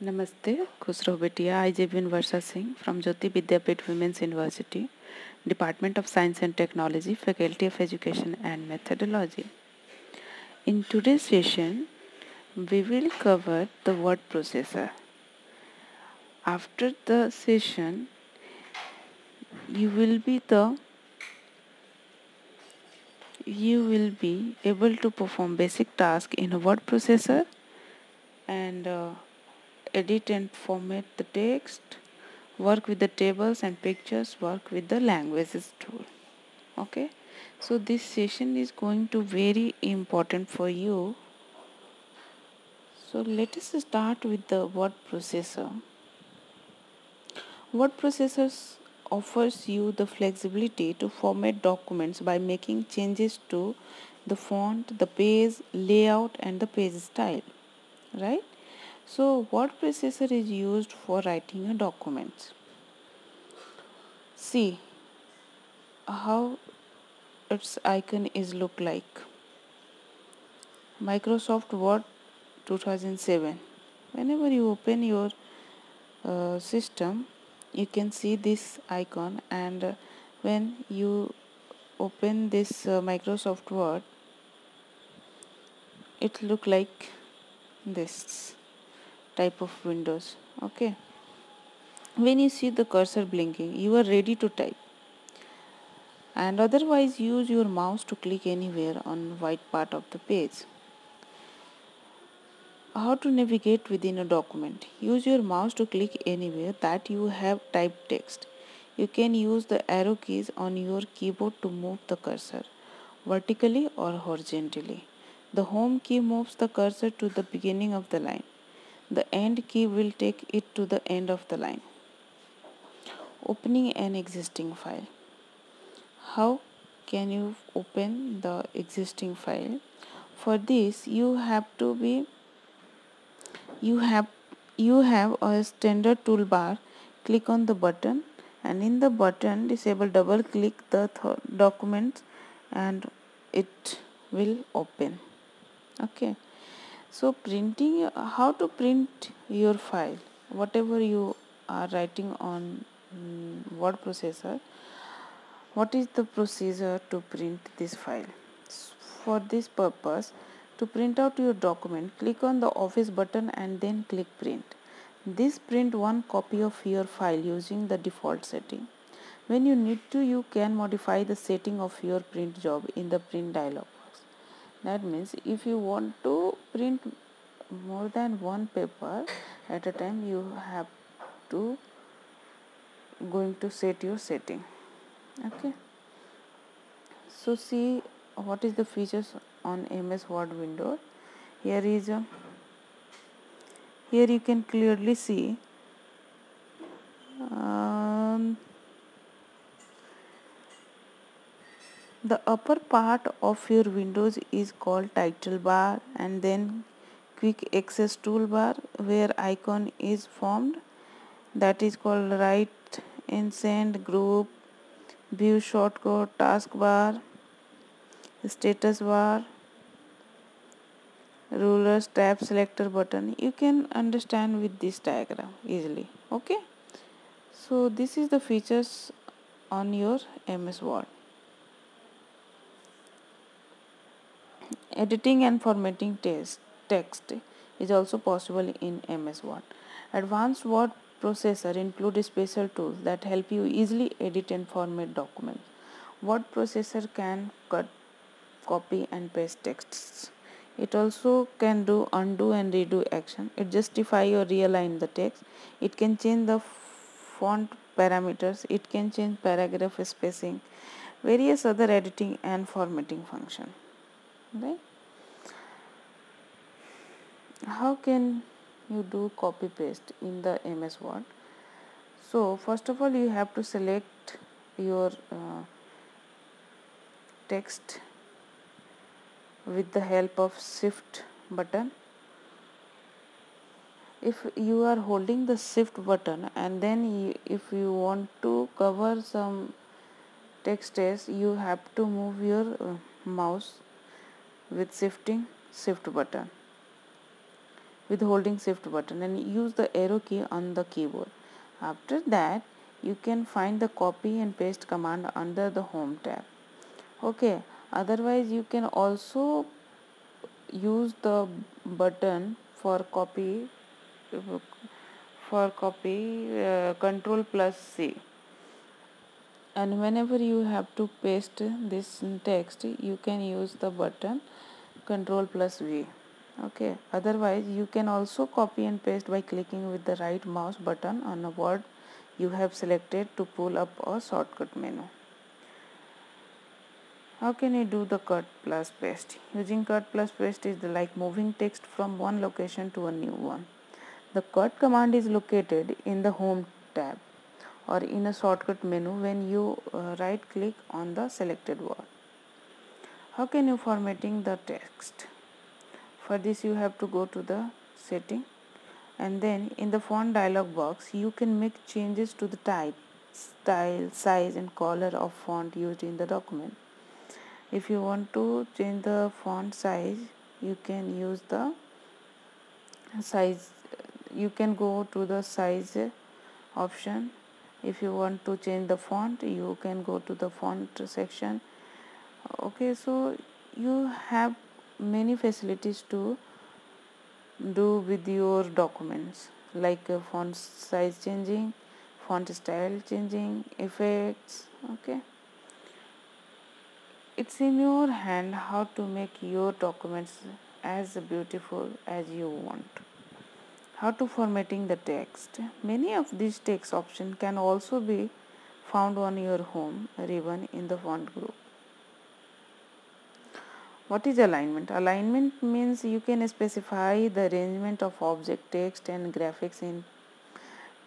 Namaste, Khusro Betiya. I, Jibin Varsha Singh from Jyoti Vidyapit Women's University, Department of Science and Technology, Faculty of Education and Methodology. In today's session, we will cover the word processor. After the session, you will be able to perform basic tasks in a word processor and edit and format the text, work with the tables and pictures, work with the languages tool. Okay, so this session is going to very important for you. So let us start with the word processor. Word processors offers you the flexibility to format documents by making changes to the font, the page layout and the page style, right? So word processor is used for writing a document. See how its icon is look like. Microsoft Word 2007. Whenever you open your system, you can see this icon, and when you open this Microsoft Word, it look like this type of windows. Okay, when you see the cursor blinking, you are ready to type, and otherwise use your mouse to click anywhere on white part of the page. How to navigate within a document? Use your mouse to click anywhere that you have typed text. You can use the arrow keys on your keyboard to move the cursor vertically or horizontally. The home key moves the cursor to the beginning of the line. The end key will take it to the end of the line. Opening an existing file. How can you open the existing file? For this, you have you have a standard toolbar. Click on the button, and in the button disable double click the document and it will open. Okay, so printing, how to print your file, whatever you are writing on word processor. What is the procedure to print this file? For this purpose, to print out your document, click on the office button and then click print. This print one copy of your file using the default setting. When you need to, you can modify the setting of your print job in the print dialog box. That means if you want to print more than one paper at a time, you have to going to set your setting. Okay, so see what is the features on MS Word window. Here is a here you can clearly see um, the upper part of your windows is called title bar, and then quick access toolbar where icon is formed, that is called right instant group, view shortcut, taskbar, status bar, rulers, tab selector button. You can understand with this diagram easily. Okay, so this is the features on your MS Word. Editing and formatting text is also possible in MS Word. Advanced Word processor include special tools that help you easily edit and format documents. Word processor can cut, copy and paste texts. It also can do undo and redo action. It justify or realign the text. It can change the font parameters. It can change paragraph spacing, various other editing and formatting function. Right? How can you do copy paste in the MS Word? So first of all, you have to select your text with the help of shift button. If you are holding the shift button and then if you want to cover some text, you have to move your mouse with shift button. with holding shift button and use the arrow key on the keyboard. After that, you can find the copy and paste command under the home tab. Okay, otherwise you can also use the button for copy, control plus C, and whenever you have to paste this text you can use the button control plus V. Okay, otherwise you can also copy and paste by clicking with the right mouse button on a word you have selected to pull up a shortcut menu. How can you do the cut plus paste? Using cut plus paste is like moving text from one location to a new one. The cut command is located in the home tab or in a shortcut menu when you right click on the selected word. How can you formatting the text? For this you have to go to the setting, and then in the font dialog box you can make changes to the type, style, size and color of font used in the document. If you want to change the font size, you can use the size, you can go to the size option. If you want to change the font, you can go to the font section. Okay, so you have many facilities to do with your documents, like font size changing, font style changing, effects. Okay, it's in your hand how to make your documents as beautiful as you want. How to formatting the text? Many of these text options can also be found on your home ribbon in the font group. What is alignment? Alignment means you can specify the arrangement of object, text and graphics in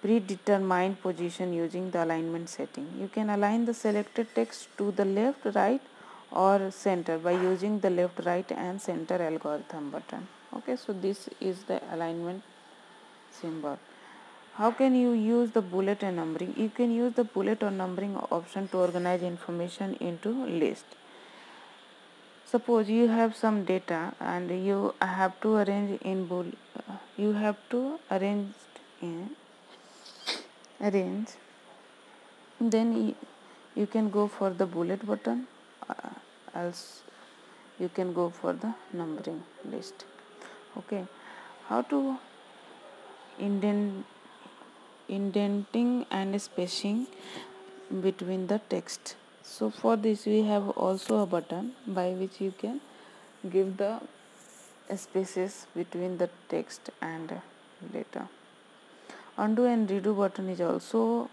predetermined position using the alignment setting. You can align the selected text to the left, right or center by using the left, right and center algorithm button. Okay, so this is the alignment symbol. How can you use the bullet and numbering? You can use the bullet or numbering option to organize information into list. Suppose you have some data and you have to arrange in you have to arrange, then you can go for the bullet button, else you can go for the numbering list. Okay, how to indenting and spacing between the text. So for this we have also a button by which you can give the spaces between the text and data. Undo and redo button is also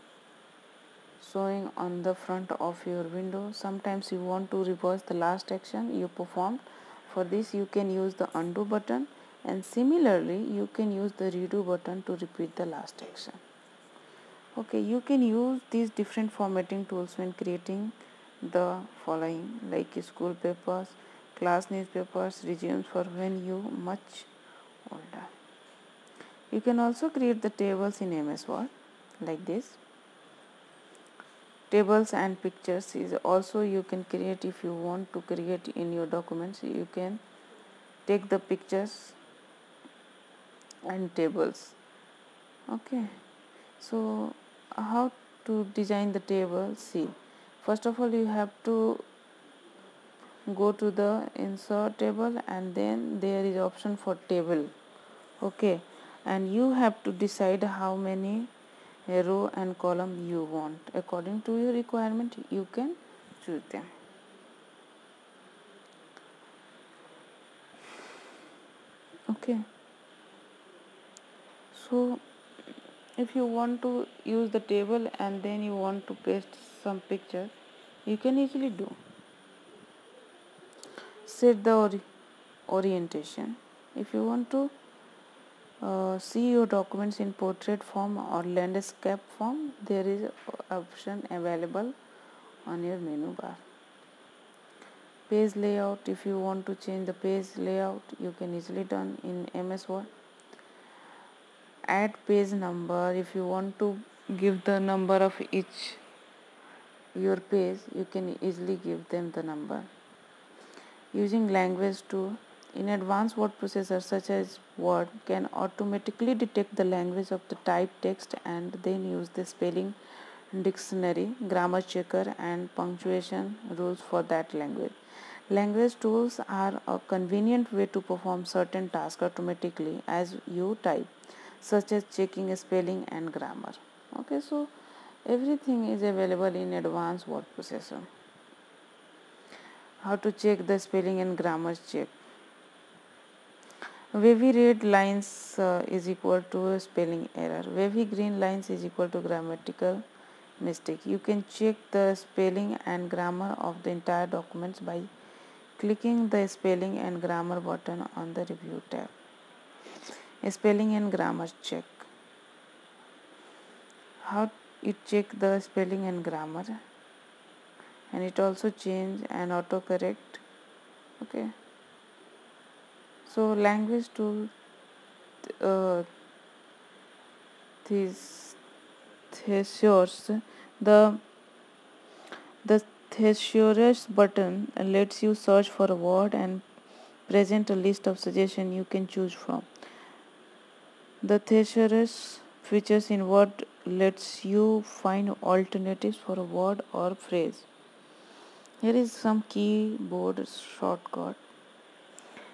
showing on the front of your window. Sometimes you want to reverse the last action you performed. For this you can use the undo button, and similarly you can use the redo button to repeat the last action. Okay, you can use these different formatting tools when creating the following, like school papers, class newspapers, resumes for when you much older. You can also create the tables in MS Word like this. Tables and pictures is also you can create. If you want to create in your documents, you can take the pictures and tables. Okay, so how to design the table? See, first of all you have to go to the insert table and then there is option for table. Okay, and you have to decide how many row and column you want. According to your requirement you can choose them. Okay, so if you want to use the table and then you want to paste some pictures, you can easily do. Set the orientation. If you want to see your documents in portrait form or landscape form, there is option available on your menu bar. Page layout. If you want to change the page layout, you can easily done in MS Word. Add page number. If you want to give the number of each your page, you can easily give them the number. Using language to in advanced word processors such as Word can automatically detect the language of the typed text and then use the spelling dictionary, grammar checker and punctuation rules for that language. Language tools are a convenient way to perform certain tasks automatically as you type, such as checking spelling and grammar. Okay, so everything is available in advanced word processor. How to check the spelling and grammar check. Wavy red lines is equal to spelling error. Wavy green lines is equal to grammatical mistake. You can check the spelling and grammar of the entire documents by clicking the spelling and grammar button on the review tab. Spelling and grammar check. How it check the spelling and grammar, and it also change and autocorrect. Okay, so language tool uh, thesaurus. The thesaurus button lets you search for a word and present a list of suggestions you can choose from. The thesaurus features in Word lets you find alternatives for a word or phrase. Here is some keyboard shortcut.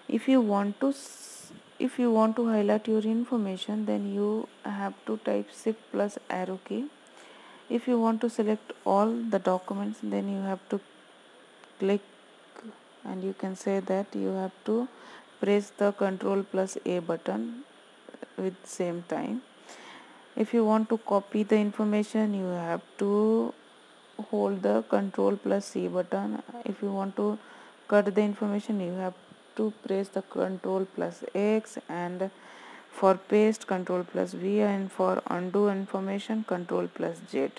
If you want to highlight your information, then you have to type Shift plus arrow key. If you want to select all the documents, then you have to click, and you can say that you have to press the Ctrl plus A button with same time. If you want to copy the information, you have to hold the Ctrl plus C button. If you want to cut the information, you have to press the Ctrl plus X, and for paste Ctrl plus V, and for undo information Ctrl plus Z,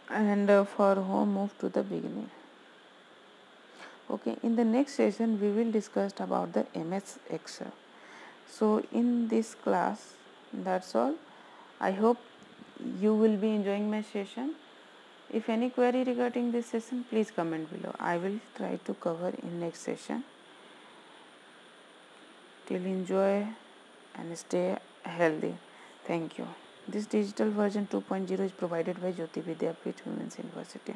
and for home move to the beginning. Okay, in the next session we will discuss about the MS Excel. So in this class, that's all. I hope you will be enjoying my session. If any query regarding this session, please comment below. I will try to cover in next session. Till enjoy and stay healthy. Thank you. This digital version 2.0 is provided by Jyoti Vidyapeeth Women's University.